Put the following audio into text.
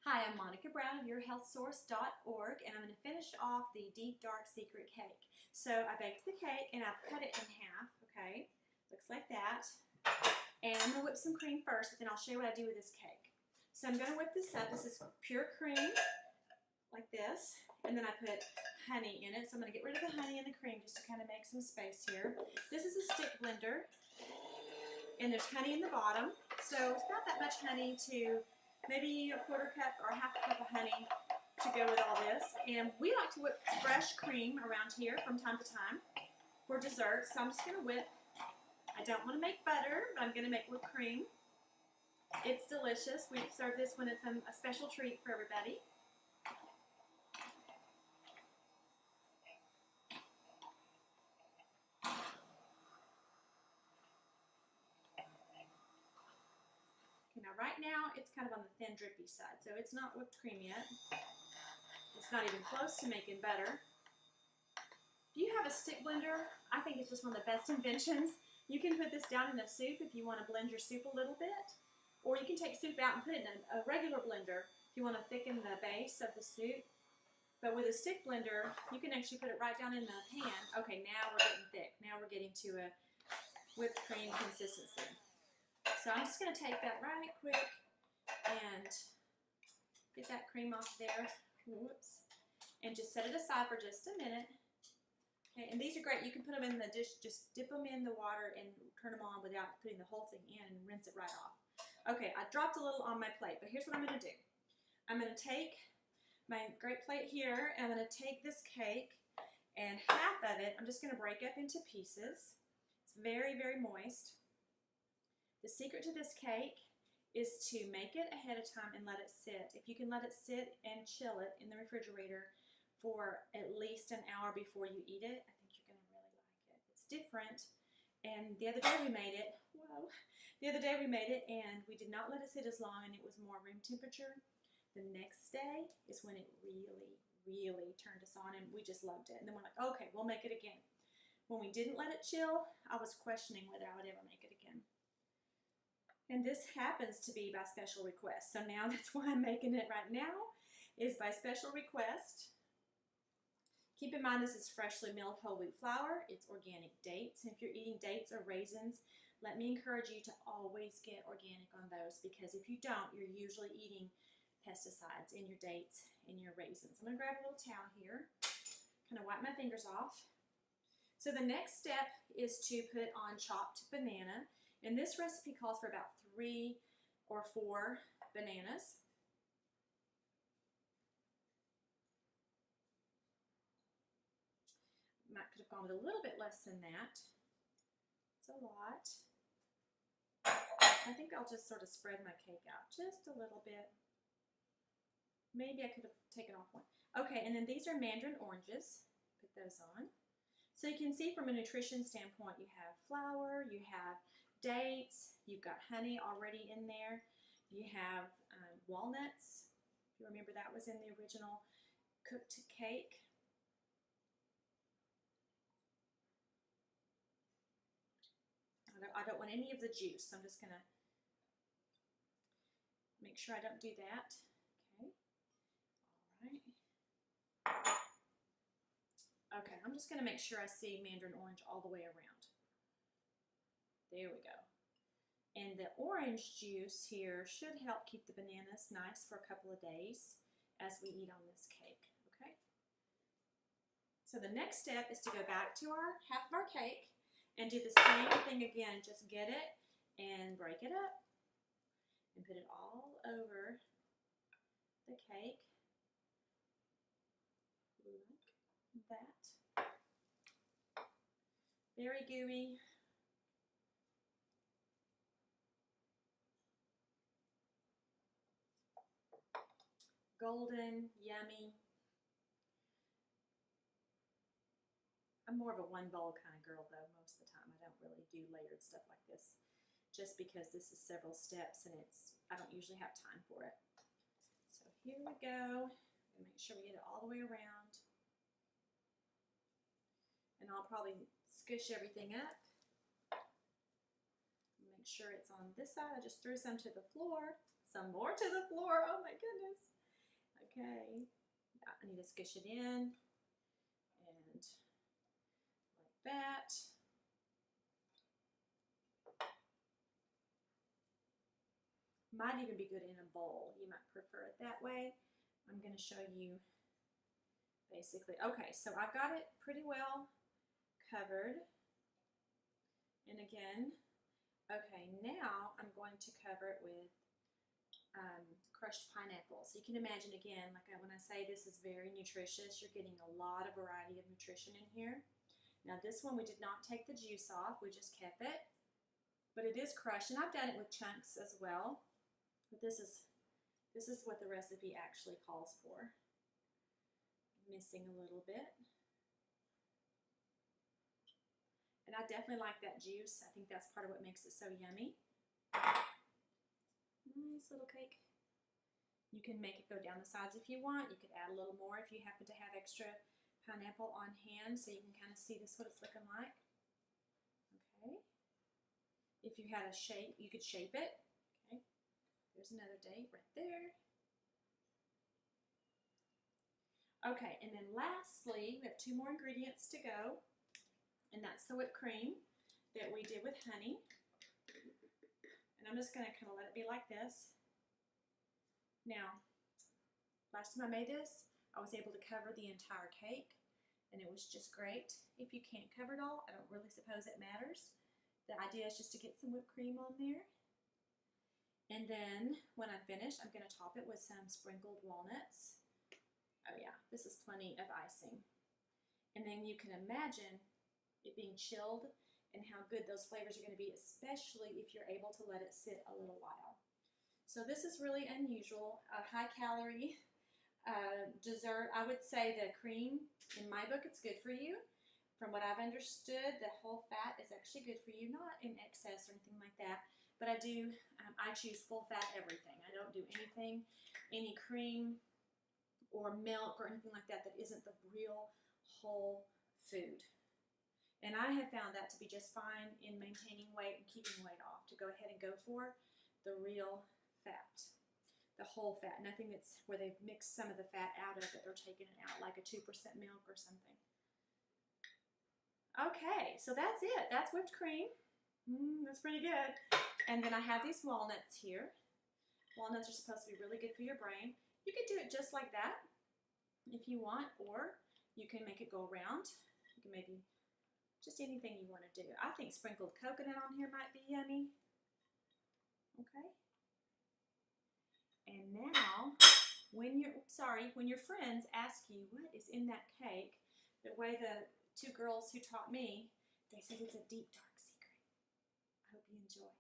Hi, I'm Monica Brown of yourhealthsource.org, and I'm going to finish off the Deep Dark Secret cake. So I baked the cake and I've cut it in half, okay? Looks like that. And I'm going to whip some cream first, but then I'll show you what I do with this cake. So I'm going to whip this up. This is pure cream, like this. And then I put honey in it. So I'm going to get rid of the honey and the cream just to kind of make some space here. This is a stick blender, and there's honey in the bottom. So it's not that much honey to maybe a quarter cup or a half a cup of honey to go with all this. And we like to whip fresh cream around here from time to time for dessert. So I'm just going to whip. I don't want to make butter, but I'm going to make whipped cream. It's delicious. We serve this when it's a special treat for everybody. Now right now it's kind of on the thin drippy side, so it's not whipped cream yet. It's not even close to making butter. If you have a stick blender, I think it's just one of the best inventions. You can put this down in a soup if you want to blend your soup a little bit, or you can take soup out and put it in a regular blender if you want to thicken the base of the soup. But with a stick blender, you can actually put it right down in the pan. Okay, now we're getting thick. Now we're getting to a whipped cream consistency. So I'm just going to take that right quick and get that cream off there. Whoops. And just set it aside for just a minute. Okay, and these are great. You can put them in the dish, just dip them in the water and turn them on without putting the whole thing in and rinse it right off. Okay, I dropped a little on my plate, but here's what I'm going to do. I'm going to take my great plate here, and I'm going to take this cake, and half of it I'm just going to break up into pieces. It's very, very moist. The secret to this cake is to make it ahead of time and let it sit. If you can let it sit and chill it in the refrigerator for at least an hour before you eat it, I think you're going to really like it. It's different. And the other day we made it, and we did not let it sit as long, and it was more room temperature. The next day is when it really, really turned us on, and we just loved it. And then we're like, okay, we'll make it again. When we didn't let it chill, I was questioning whether I would ever make it again. And this happens to be by special request. So now that's why I'm making it right now, is by special request. Keep in mind this is freshly milled whole wheat flour. It's organic dates. And if you're eating dates or raisins, let me encourage you to always get organic on those, because if you don't, you're usually eating pesticides in your dates and your raisins. I'm going to grab a little towel here, kind of wipe my fingers off. So the next step is to put on chopped banana. And this recipe calls for about 3 or 4 bananas. Could have gone with a little bit less than that. It's a lot. I think I'll just sort of spread my cake out just a little bit. Maybe I could have taken off one. Okay, and then these are mandarin oranges. Put those on. So you can see from a nutrition standpoint, you have flour, you have dates, you've got honey already in there, you have walnuts. If you remember, that was in the original cooked cake. I don't want any of the juice, so I'm just going to make sure I don't do that. Okay, all right. Okay, I'm just going to make sure I see mandarin orange all the way around. There we go. And the orange juice here should help keep the bananas nice for a couple of days as we eat on this cake, okay? So the next step is to go back to our half of our cake and do the same thing again. Just get it and break it up and put it all over the cake. Like that. Very gooey. Golden, yummy. I'm more of a one bowl kind of girl though most of the time. I don't really do layered stuff like this just because this is several steps and I don't usually have time for it. So here we go. And make sure we get it all the way around. And I'll probably squish everything up. Make sure it's on this side. I just threw some to the floor. Some more to the floor. Oh my goodness. Okay. I need to squish it in, and like that. Might even be good in a bowl. You might prefer it that way. I'm going to show you basically. Okay, so I've got it pretty well covered. And again, okay, now I'm going to cover it with crushed pineapple. So you can imagine, again, like when I say this is very nutritious, you're getting a lot of variety of nutrition in here. Now this one we did not take the juice off, we just kept it. But it is crushed, and I've done it with chunks as well. But this is what the recipe actually calls for. Missing a little bit. And I definitely like that juice. I think that's part of what makes it so yummy. Nice little cake. You can make it go down the sides if you want. You could add a little more if you happen to have extra pineapple on hand, so you can kind of see this what it's looking like. Okay. If you had a shape, you could shape it. Okay. There's another date right there. Okay, and then lastly, we have 2 more ingredients to go, and that's the whipped cream that we did with honey. And I'm just going to kind of let it be like this. Now, last time I made this, I was able to cover the entire cake, and it was just great. If you can't cover it all, I don't really suppose it matters. The idea is just to get some whipped cream on there. And then, when I'm finished, I'm going to top it with some sprinkled walnuts. Oh yeah, this is plenty of icing. And then you can imagine it being chilled and how good those flavors are going to be, especially if you're able to let it sit a little while. So this is really unusual, a high-calorie dessert. I would say the cream, in my book, it's good for you. From what I've understood, the whole fat is actually good for you, not in excess or anything like that. But I choose full fat everything. I don't do anything, any cream or milk or anything like that that isn't the real whole food. And I have found that to be just fine in maintaining weight and keeping weight off, to go ahead and go for the real fat, the whole fat, nothing that's where they've mixed some of the fat out of it or taken it out, like a 2% milk or something. Okay, so that's it. That's whipped cream. That's pretty good. And then I have these walnuts here. Walnuts are supposed to be really good for your brain. You could do it just like that if you want, or you can make it go around. You can maybe just anything you want to do. I think sprinkled coconut on here might be yummy. Okay. And now, when your friends ask you what is in that cake, the way the 2 girls who taught me, they said it's a deep, dark secret. I hope you enjoy.